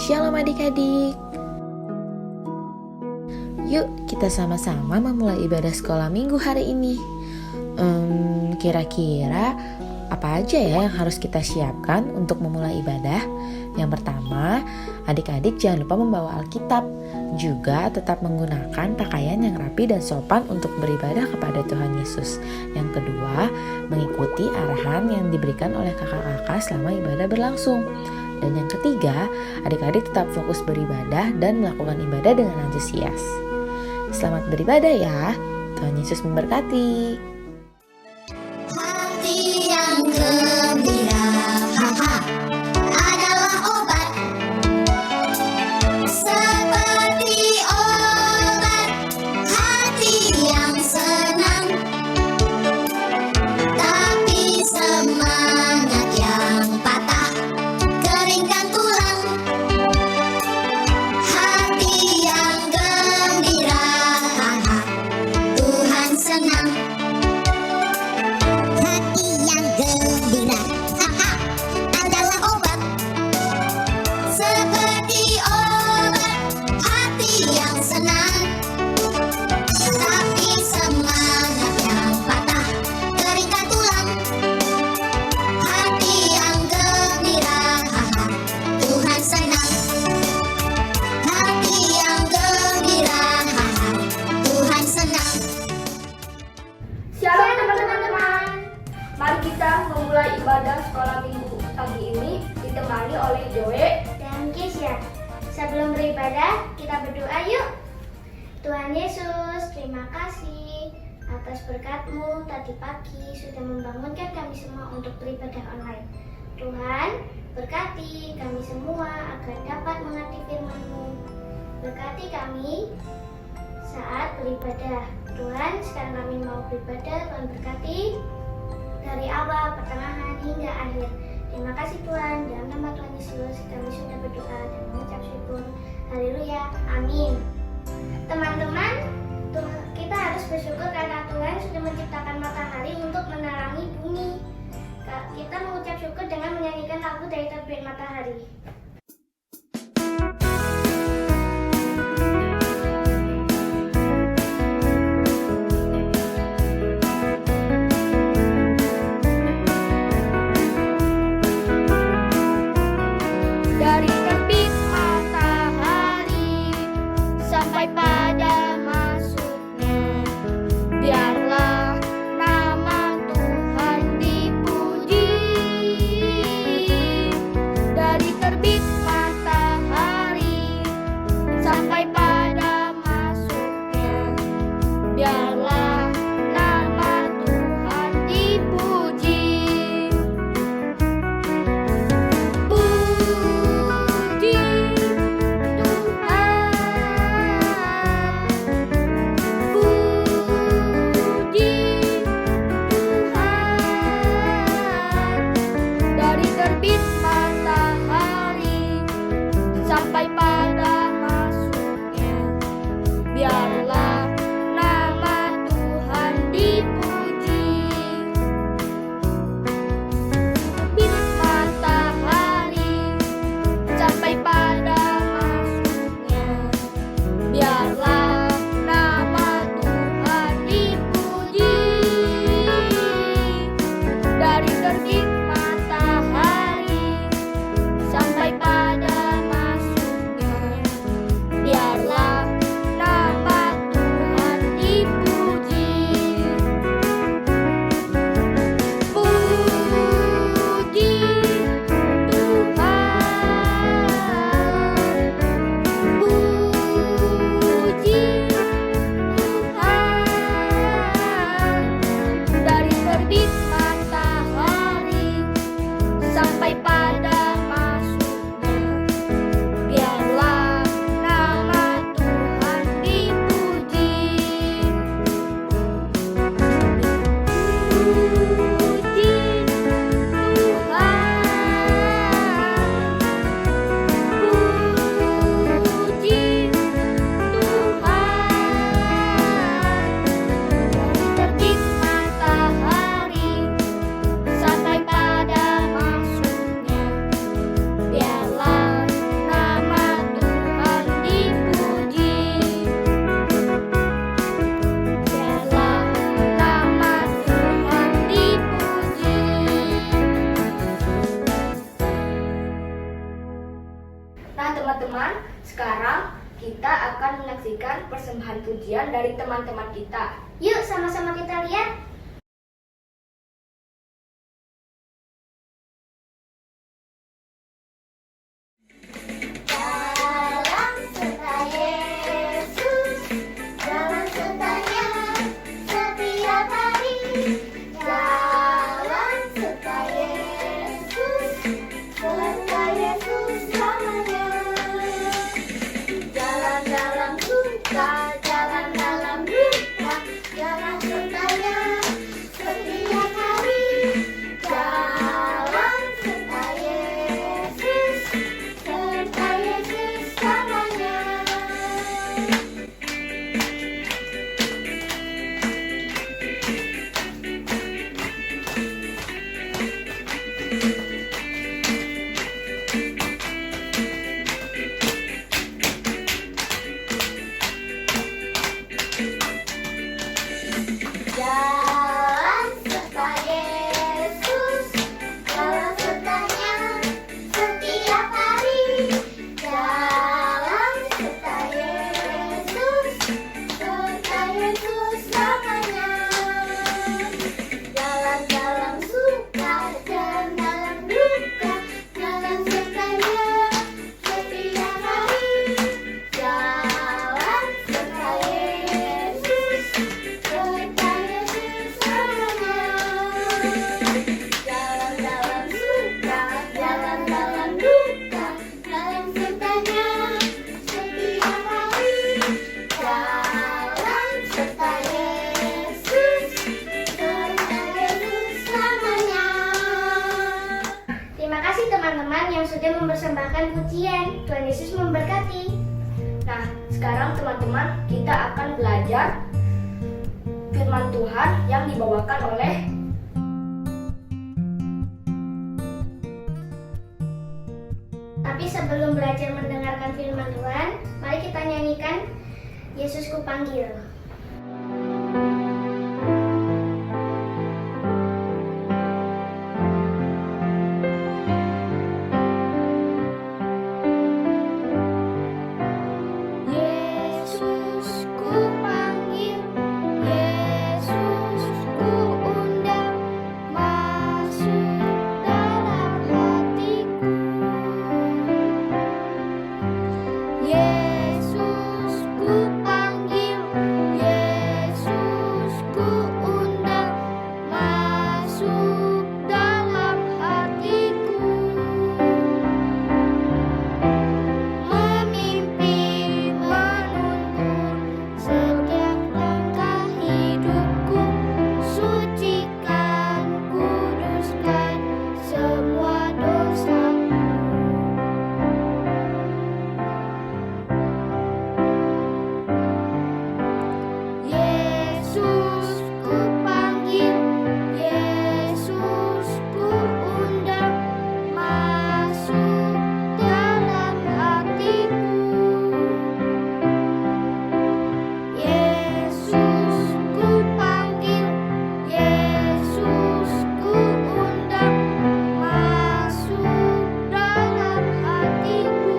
Shalom adik-adik. Yuk kita sama-sama memulai ibadah sekolah minggu hari ini. Kira-kira apa aja ya yang harus kita siapkan untuk memulai ibadah? Yang pertama, adik-adik jangan lupa membawa Alkitab. Juga tetap menggunakan pakaian yang rapi dan sopan untuk beribadah kepada Tuhan Yesus. Yang kedua, mengikuti arahan yang diberikan oleh kakak-kakak selama ibadah berlangsung. Dan yang ketiga, adik-adik tetap fokus beribadah dan melakukan ibadah dengan antusias. Selamat beribadah ya. Tuhan Yesus memberkati. Hati yang gembira, adalah obat. Seperti obat, hati yang senang. Tapi semangat yang patah, keringkan tulang. Hati yang gembira, Tuhan senang. Hati yang gembira, adalah obat. Seperti obat, hati yang senang. Tapi semangat yang patah, keringkan tulang. Hati yang gembira, Tuhan senang. Hati yang gembira, Tuhan senang. Shalom teman-teman. Mari kita memulai ibadah sekolah minggu pagi ini ditemani oleh Joe dan Keisha. Sebelum beribadah, kita berdoa yuk. Tuhan Yesus, terima kasih atas berkat-Mu tadi pagi sudah membangunkan kami semua untuk beribadah online. Tuhan, berkati kami semua agar dapat mengerti firman-Mu. Berkati kami saat beribadah. Tuhan, sekarang kami mau beribadah, Tuhan berkati dari awal, pertengahan, hingga akhir. Terima kasih Tuhan, dalam nama Tuhan Yesus kami sudah berdoa dan mengucap syukur. Haleluya, amin. Teman-teman, kita harus bersyukur karena Tuhan sudah menciptakan matahari untuk menerangi bumi. Kita mengucap syukur dengan menyanyikan lagu dari Terbit Matahari. dari terbit matahari sampai pada masuknya. Biarlah nama Tuhan dipuji. Dari terbit akan menyaksikan persembahan pujian dari teman-teman kita. Yuk sama-sama kita lihat. Dalam serta Yesus, dalam sertanya setiap hari. Dalam serta Yesus selamanya. Jalan dalam suka, jalan dalam duka, jalan sertanya setiap hari. Jalan serta Yesus selamanya. Jalan serta Yesus, jalan sertanya setiap hari. Jalan serta Yesus selamanya. Jalan dalam suka, jalan dalam duka, jalan sertanya setiap hari. Jalan serta Yesus selamanya. Jalan dalam suka, jalan dalam duka, jalan sertanya setiap hari. Jalan serta Yesus selamanya. Terima kasih teman-teman yang sudah mempersembahkan pujian. Tuhan Yesus memberkati. Nah, sekarang teman-teman kita akan belajar firman Tuhan yang dibawakan oleh Tapi sebelum belajar mendengarkan firman Tuhan, mari kita nyanyikan Yesus ku panggil. Yesus ku panggil, Yesus ku undang, masuk dalam hatiku. Yesus ku panggil, Yesus ku undang, masuk dalam hatiku. Memimpin, menuntun setiap langkah hidupku, sucikan, kuduskan semua dosaku. Yesus ku panggil, Yesus ku undang, masuk dalam hatiku. Yesus ku panggil, Yesus ku undang, masuk dalam hatiku.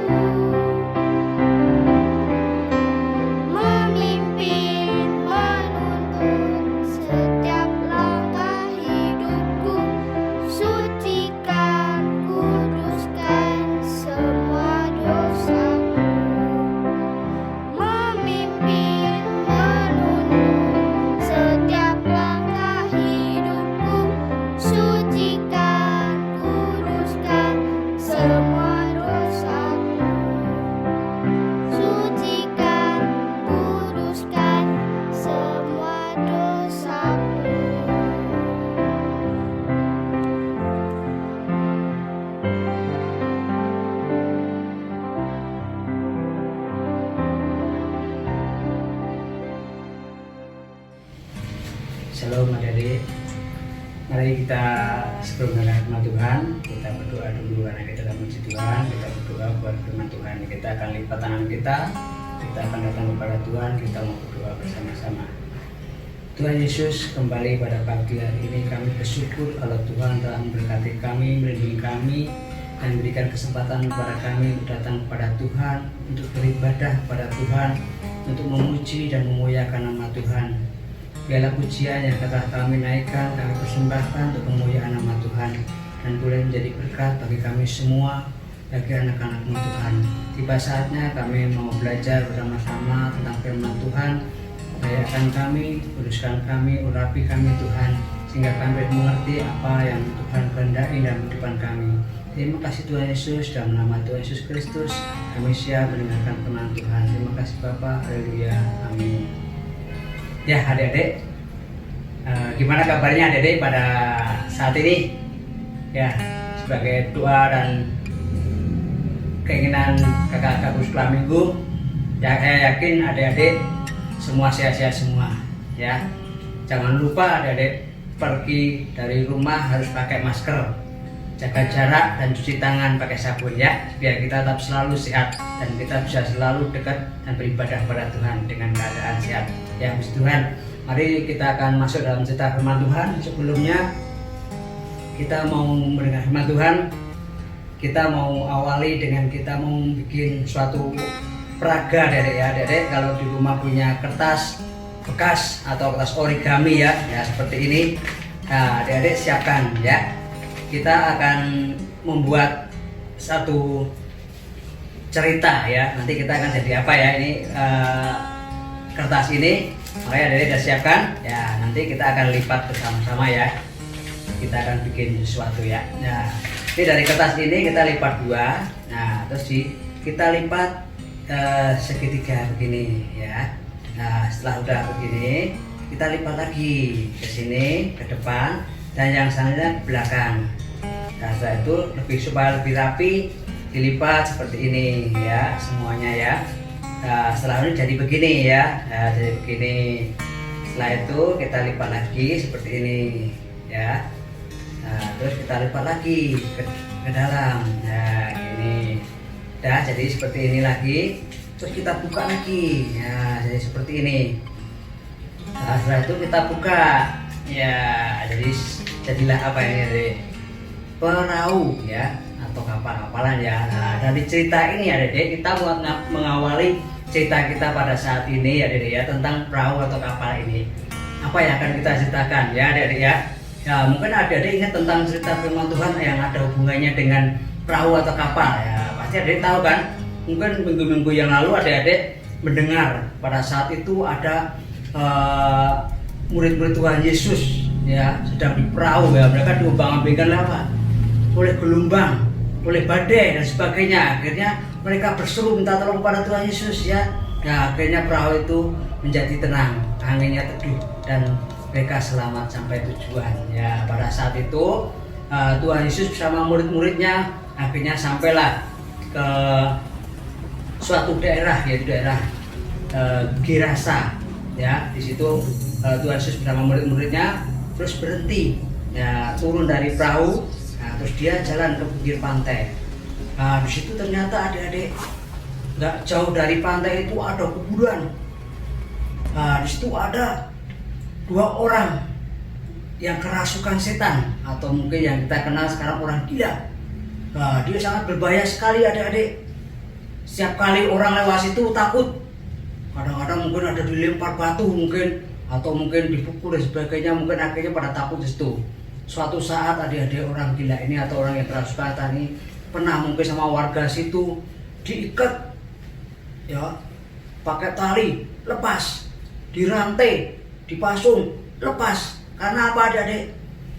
Memimpin, menuntun setiap langkah hidupku, sucikan, kuduskan semua dosaku. Memimpin, menuntun setiap langkah hidupku, sucikan, kuduskan semua dosaku. Sucikan, kuduskan semua dosaku. Shalom adik-adik. Mari kita sebelum mendengar firman Tuhan, kita berdoa dulu karena kita dalam puji Tuhan. Kita berdoa buat firman Tuhan. Kita akan lipat tangan kita akan datang kepada Tuhan. Kita mau berdoa bersama-sama. Tuhan Yesus, kembali pada pagi hari ini kami bersyukur kalau Tuhan telah memberkati kami, melindungi kami, dan memberikan kesempatan kepada kami untuk datang kepada Tuhan, untuk beribadah kepada Tuhan, untuk memuji dan memuliakan nama Tuhan. Biarlah pujian yang telah kami naikkan, kami persembahkan untuk kemuliaan nama Tuhan, dan boleh menjadi berkat bagi kami semua, bagi anak-anak-Mu Tuhan. Tiba saatnya kami mau belajar bersama-sama tentang firman Tuhan. Dayakan kami, kuduskan kami, urapi kami Tuhan, sehingga kami mengerti apa yang Tuhan kehendaki dalam kehidupan kami. Terima kasih Tuhan Yesus, dalam nama Tuhan Yesus Kristus kami siap mendengarkan firman Tuhan. Terima kasih Bapa, haleluya, amin. Ya adik-adik, gimana kabarnya adik-adik pada saat ini? Ya, sebagai doa dan keinginan kakak-kakak sekolah minggu, ya saya yakin adik-adik semua sehat-sehat semua. Ya, jangan lupa adik-adik pergi dari rumah harus pakai masker, jaga jarak dan cuci tangan pakai sabun ya, biar kita tetap selalu sehat dan kita bisa selalu dekat dan beribadah pada Tuhan dengan keadaan sehat. Ya puji Tuhan, mari kita akan masuk dalam cerita firman Tuhan. Sebelumnya kita mau mendengar firman Tuhan, kita mau awali dengan kita mau bikin suatu peraga adik-adik ya. Adik-adik kalau di rumah punya kertas bekas atau kertas origami ya seperti ini, nah adik-adik siapkan ya. Kita akan membuat satu cerita ya. Nanti kita akan jadi apa ya ini kertas ini. Makanya adik-adik sudah siapkan ya. Nanti kita akan lipat bersama-sama ya. Kita akan bikin sesuatu ya. Nah, ini dari kertas ini kita lipat dua. Nah, terus kita lipat segitiga begini ya. Nah, setelah udah begini, kita lipat lagi ke sini, ke depan, dan yang selanjutnya ke belakang. Nah, setelah itu supaya lebih rapi, dilipat seperti ini ya, semuanya ya. Nah, setelah ini jadi begini ya. Nah, jadi begini. Setelah itu kita lipat lagi seperti ini ya. Nah, terus kita lipat lagi ke dalam. Nah, ini. Dah jadi seperti ini lagi. Terus kita buka lagi, ya jadi seperti ini. Nah, setelah itu kita buka, ya jadi jadilah apa ini dari perahu ya atau kapal-kapalan ya. Nah, dari cerita ini ya Dede, kita mengawali cerita kita pada saat ini ya Dede ya, tentang perahu atau kapal ini. Apa yang akan kita ceritakan ya Dede ya? Ya mungkin Dede ingat tentang cerita firman Tuhan yang ada hubungannya dengan perahu atau kapal ya. Pasti Dede tahu kan? Mungkin minggu-minggu yang lalu adik-adik mendengar pada saat itu ada murid-murid Tuhan Yesus ya sedang di perahu ya, mereka diombang-ambingkan apa? Oleh gelombang, oleh badai dan sebagainya. Akhirnya mereka berseru minta tolong pada Tuhan Yesus ya. Nah, akhirnya perahu itu menjadi tenang, anginnya teduh dan mereka selamat sampai tujuan ya. Pada saat itu Tuhan Yesus bersama murid-muridnya akhirnya sampailah ke suatu daerah, yaitu daerah Gerasa ya. Di situ Tuhan Yesus bersama murid-muridnya terus berhenti ya, turun dari perahu. Nah, terus dia jalan ke pinggir pantai. Nah, di situ ternyata adik-adik nggak jauh dari pantai itu ada kuburan. Nah, di situ ada dua orang yang kerasukan setan atau mungkin yang kita kenal sekarang orang gila. Nah, dia sangat berbahaya sekali adik-adik. Setiap kali orang lewat situ takut. Kadang-kadang mungkin ada dilempar batu mungkin, atau mungkin dipukul dan sebagainya, mungkin akhirnya pada takut di situ. Suatu saat adik-adik orang gila ini atau orang yang kerasukan ini pernah mungkin sama warga situ diikat ya, pakai tali, lepas, dirantai, dipasung, lepas. Karena apa adik-adik?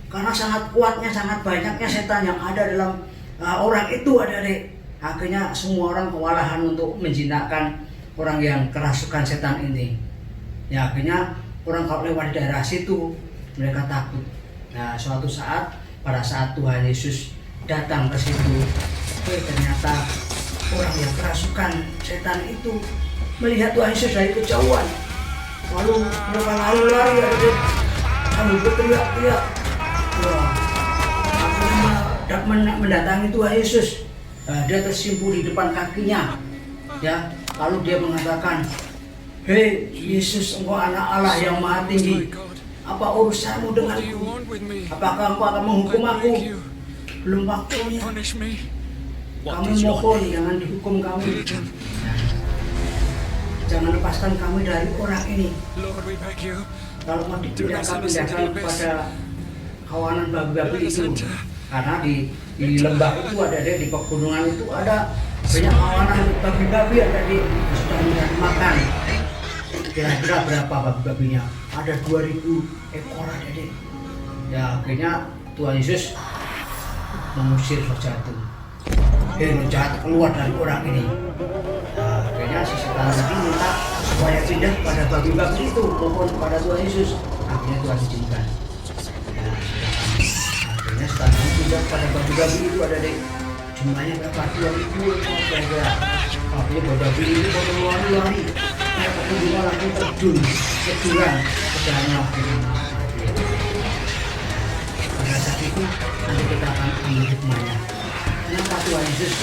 Karena sangat kuatnya, sangat banyaknya setan yang ada dalam orang itu adik-adik. Akhirnya semua orang kewalahan untuk menjinakkan orang yang kerasukan setan ini. Ya akhirnya orang kalau lewat di daerah situ mereka takut. Nah suatu saat pada saat Tuhan Yesus datang ke situ, ternyata orang yang kerasukan setan itu melihat Tuhan Yesus dari kejauhan. Lalu mereka lari-lari sambil berteriak-teriak. Akhirnya mendatangi Tuhan Yesus. Dia tersimpul di depan kakinya ya, lalu dia mengatakan, "Hei Yesus, engkau anak Allah yang maha tinggi, apa urusanmu denganku? Apakah engkau akan menghukum aku? Belum waktunya. Kami mohon jangan dihukum kami." jangan lepaskan kami dari orang ini. Lord, we beg you. Kalau mau tidak kami pindahkan kepada kawanan babi-babi itu, karena di lembah itu ada di pegunungan itu ada banyak kawanan babi-babi ada di sudah mencari makan. Kira-kira berapa babi-babinya? Ada 2000 ekor ada deh. Ya akhirnya Tuhan Yesus mengusir roh jahat itu. Roh jahat keluar dari orang ini. Nah, akhirnya si setan tadi minta supaya pindah pada babi-babi itu, mohon kepada Tuhan Yesus. Akhirnya Tuhan izinkan. Ya, akhirnya setan itu pindah pada babi-babi itu ada deh. Jumlahnya berapa? 2000 ekor kira-kira. Akhirnya babi ini berlari-lari. Kayak pegunungan langsung terjun ke jurang ke danau. Pada saat itu nanti kita akan ambil hikmahnya. Kenapa Tuhan Yesus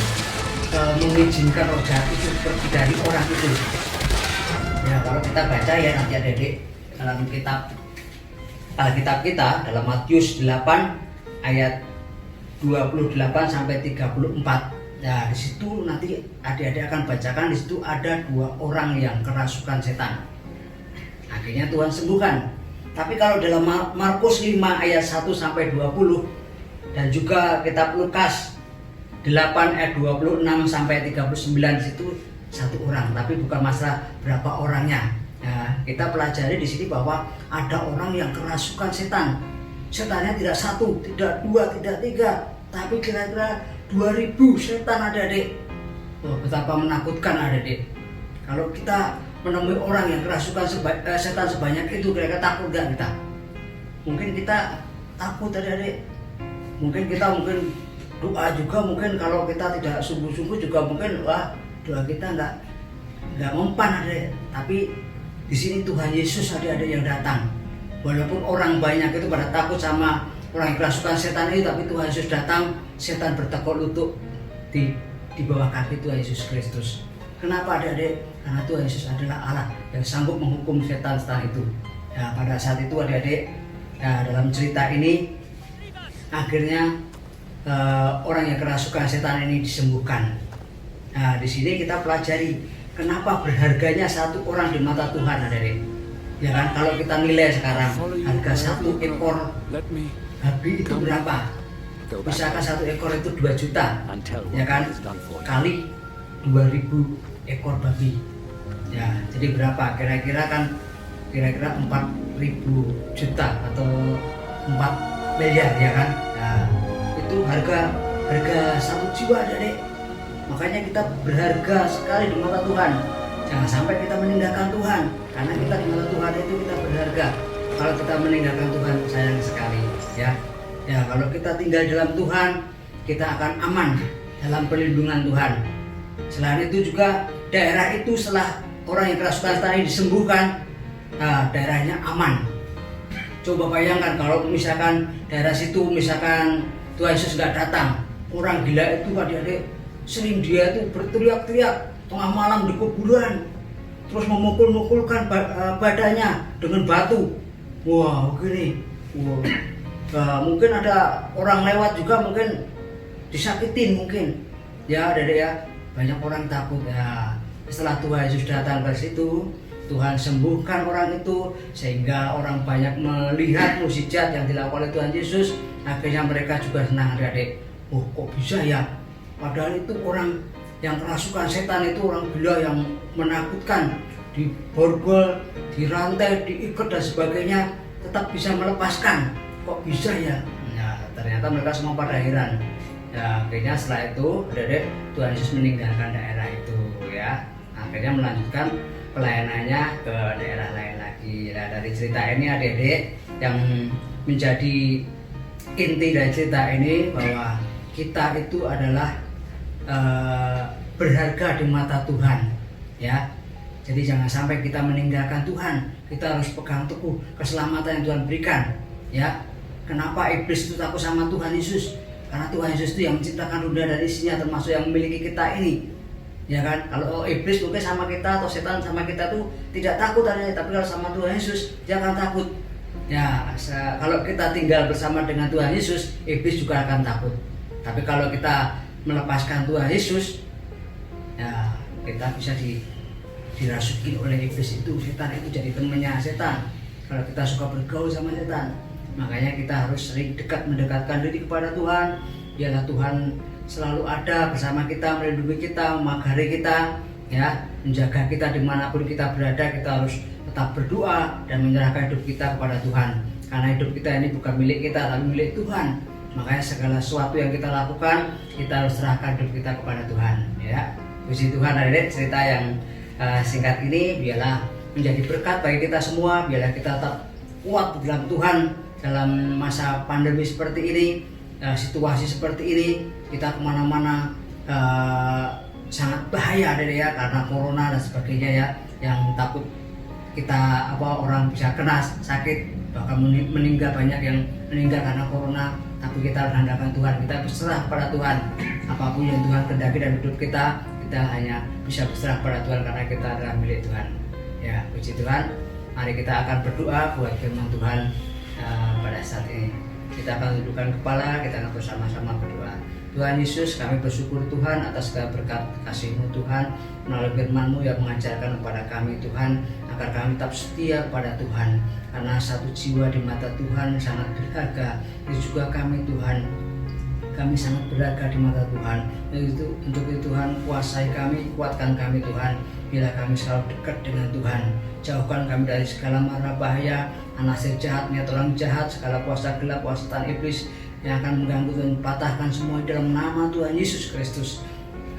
mengizinkan roh jahat itu pergi dari orang itu? Ya kalau kita baca ya nanti adik-adik dalam kitab Alkitab kita dalam Matius 8 ayat 28 sampai 34. Nah di situ nanti adik-adik akan bacakan, di situ ada 2 orang yang kerasukan setan. Akhirnya Tuhan sembuhkan. Tapi kalau dalam Markus 5 ayat 1 sampai 20 dan juga kitab Lukas 8 ayat 26 sampai 39 di situ 1 orang, tapi bukan masalah berapa orangnya. Nah, kita pelajari di sini bahwa ada orang yang kerasukan setan. Setannya tidak 1, tidak 2, tidak 3, tapi kira-kira 2000 setan adik-adik. Oh, betapa menakutkan adik-adik. Kalau kita menemui orang yang kerasukan setan sebanyak itu, kira-kira takut gak kita? Mungkin kita takut adik-adik. Mungkin kita doa juga, mungkin kalau kita tidak sungguh-sungguh juga mungkin wah doa kita nggak mempan adik. Tapi di sini Tuhan Yesus adik-adik yang datang. Walaupun orang banyak itu pada takut sama orang yang kerasukan setan itu, tapi Tuhan Yesus datang, setan bertekuk lutut di bawah kaki Tuhan Yesus Kristus. Kenapa adik-adik? Karena Tuhan Yesus adalah Allah yang sanggup menghukum setan-setan itu. Ya, pada saat itu adik-adik, ya, dalam cerita ini akhirnya orang yang kerasukan setan ini disembuhkan. Nah, di sini kita pelajari kenapa berharganya 1 orang di mata Tuhan adik-adik. Ya kan, kalau kita nilai sekarang harga 1 ekor babi itu berapa? Misalkan 1 ekor itu 2 juta, ya kan, kali 2000 ekor babi. Ya, jadi berapa? Kira-kira 4.000 juta atau 4 miliar ya kan? Nah, itu harga 1 jiwa adik-adik. Makanya kita berharga sekali di mata Tuhan. Jangan sampai kita meninggalkan Tuhan, karena kita di mata Tuhan itu kita berharga. Kalau kita meninggalkan Tuhan sayang sekali ya. Ya, kalau kita tinggal dalam Tuhan, kita akan aman dalam perlindungan Tuhan. Selain itu juga daerah itu setelah orang yang kerasukan setan ini disembuhkan, nah, daerahnya aman. Coba bayangkan kalau misalkan daerah situ misalkan Tuhan Yesus nggak datang, orang gila itu adik-adik sering dia itu berteriak-teriak tengah malam di kuburan, terus memukul-mukulkan badannya dengan batu. Wah, begini. Wah. Nah, mungkin ada orang lewat juga mungkin disakitin mungkin. Ya, adik-adik ya, banyak orang takut ya. Setelah Tuhan Yesus datang ke situ, Tuhan sembuhkan orang itu sehingga orang banyak melihat mukjizat yang dilakukan oleh Tuhan Yesus. Akhirnya mereka juga senang adik-adik. Oh, kok bisa ya? Padahal itu orang yang kerasukan setan itu orang gila yang menakutkan, diborgol, dirantai, diikat dan sebagainya, tetap bisa melepaskan. Kok bisa ya? Nah, ternyata mereka semua pada heran. Ya, akhirnya setelah itu adik-adik Tuhan Yesus meninggalkan daerah itu ya. Akhirnya melanjutkan pelayanannya ke daerah lain lagi. Nah, dari cerita ini adik-adik yang menjadi inti dari cerita ini bahwa kita itu adalah berharga di mata Tuhan ya. Jadi jangan sampai kita meninggalkan Tuhan. Kita harus pegang teguh keselamatan yang Tuhan berikan ya. Kenapa iblis itu takut sama Tuhan Yesus? Karena Tuhan Yesus itu yang menciptakan dunia dan isinya, termasuk yang memiliki kita ini. Ya kan? Kalau iblis mungkin sama kita atau setan sama kita tuh tidak takut aja, tapi kalau sama Tuhan Yesus dia akan takut. Ya, kalau kita tinggal bersama dengan Tuhan Yesus, iblis juga akan takut. Tapi kalau kita melepaskan Tuhan Yesus, ya kita bisa dirasukin oleh iblis itu, setan itu jadi temannya setan. Kalau kita suka bergaul sama setan, makanya kita harus sering mendekatkan diri kepada Tuhan. Biarlah Tuhan selalu ada bersama kita, melindungi kita, memagari kita, ya, menjaga kita dimanapun kita berada. Kita harus tetap berdoa dan menyerahkan hidup kita kepada Tuhan. Karena hidup kita ini bukan milik kita, tapi milik Tuhan. Makanya segala sesuatu yang kita lakukan, kita harus serahkan hidup kita kepada Tuhan. Ya, puji Tuhan. Adik-adik, cerita yang singkat ini biarlah menjadi berkat bagi kita semua. Biarlah kita tetap kuat di dalam Tuhan dalam masa pandemi seperti ini, situasi seperti ini. Kita kemana-mana sangat bahaya, adik-adik ya, karena corona dan sebagainya ya, yang takut kita orang bisa kena sakit, bahkan meninggal, banyak yang meninggal karena corona. Tapi kita berhadapan Tuhan, kita berserah pada Tuhan. Apapun yang Tuhan kehendaki dalam hidup kita hanya bisa berserah pada Tuhan karena kita adalah milik Tuhan. Ya, puji Tuhan. Mari kita akan berdoa buat firman Tuhan pada saat ini. Kita akan tundukkan kepala, kita akan bersama-sama berdoa. Tuhan Yesus, kami bersyukur Tuhan atas segala berkat kasih-Mu Tuhan, melalui firman-Mu yang mengajarkan kepada kami Tuhan, agar kami tetap setia kepada Tuhan. Karena satu jiwa di mata Tuhan sangat berharga. Itu juga kami Tuhan, kami sangat berharga di mata Tuhan. Untuk itu Tuhan, kuasai kami, kuatkan kami Tuhan. Bila kami selalu dekat dengan Tuhan, jauhkan kami dari segala mara bahaya, anasir jahat, niat orang jahat, segala kuasa gelap, kuasa setan iblis yang akan mengganggu dan patahkan semua dalam nama Tuhan Yesus Kristus.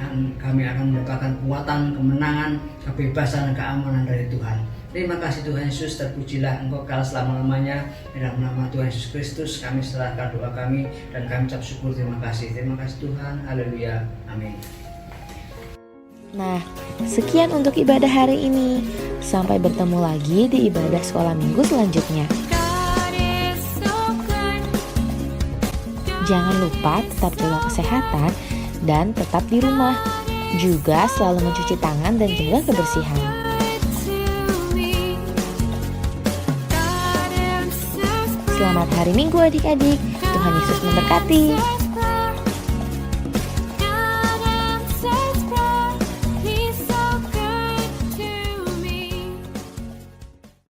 Dan kami akan mendapatkan kekuatan, kemenangan, kebebasan, dan keamanan dari Tuhan. Terima kasih Tuhan Yesus, terpujilah Engkau kala selama-lamanya. Dalam nama Tuhan Yesus Kristus kami serahkan doa kami dan kami ucap syukur. Terima kasih Tuhan, haleluya, amin. Nah, sekian untuk ibadah hari ini. Sampai bertemu lagi di ibadah sekolah minggu selanjutnya. Jangan lupa tetap jaga kesehatan dan tetap di rumah. Juga selalu mencuci tangan dan jaga kebersihan. Selamat hari Minggu adik-adik. Tuhan Yesus memberkati.